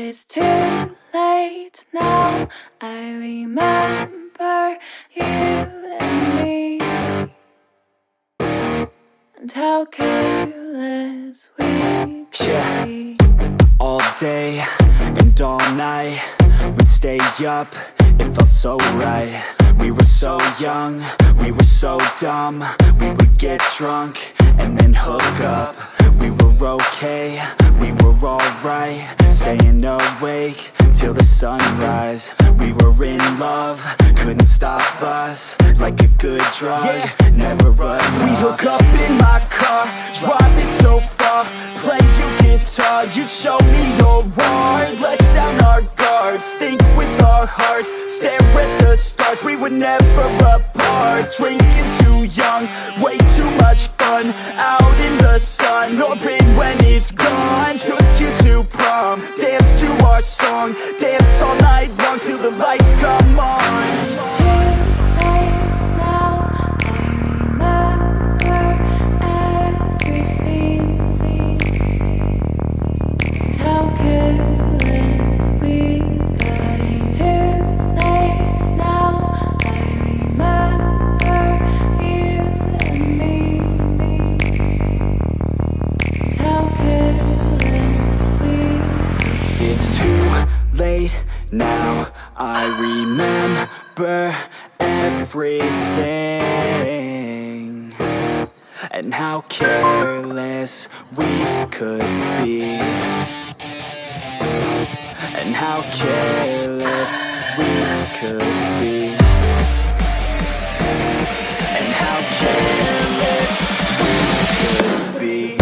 it's too late now. I remember you and me, and how careless we could be. All day and all night, we'd stay up, it felt so right. We were so young, we were so dumb. We would get drunk and then hook up. We were okay, we were alright, staying awake till the sunrise. We were in love, couldn't stop us, like a good drug, never enough. We hook up in my car, driving so far, play your guitar, you'd show me your art. Let down our guards, think with our hearts, stare at the stars, we were never apart. Drinking too young, way too much fun, out in the sun, open when it's gone. Took you to prom, dance to our song, dance all night long till the lights come on. Now I remember everything, and how careless we could be, and how careless we could be, and how careless we could be.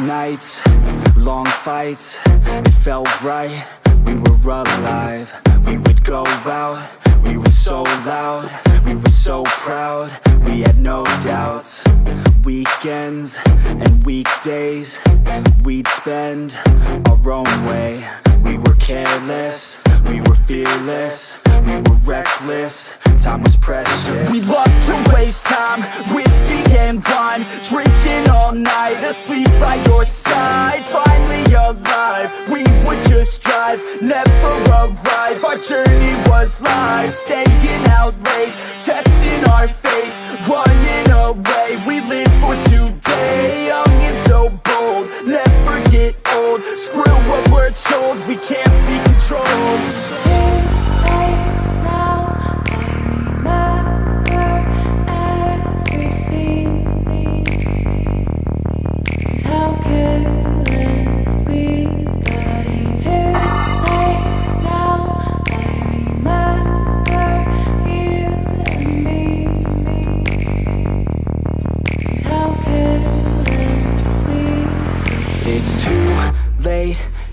Nights, long fights, it felt right, we were alive. We would go out, we were so loud, we were so proud, we had no doubts. Weekends and weekdays, we'd spend our own way. We were careless, we were fearless, we were reckless, time was precious. We loved to waste time, whiskey and wine, drinking all night, asleep by your side. Finally alive, we would just drive, never arrive. Our journey was live, staying out late, testing our fate, running away. We live for today, young and so bold, never get old. Screw what we're told, we can't be controlled.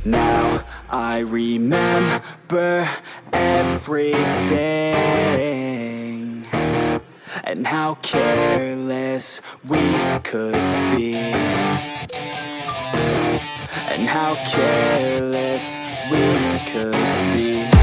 Now I remember everything, and how careless we could be, and how careless we could be.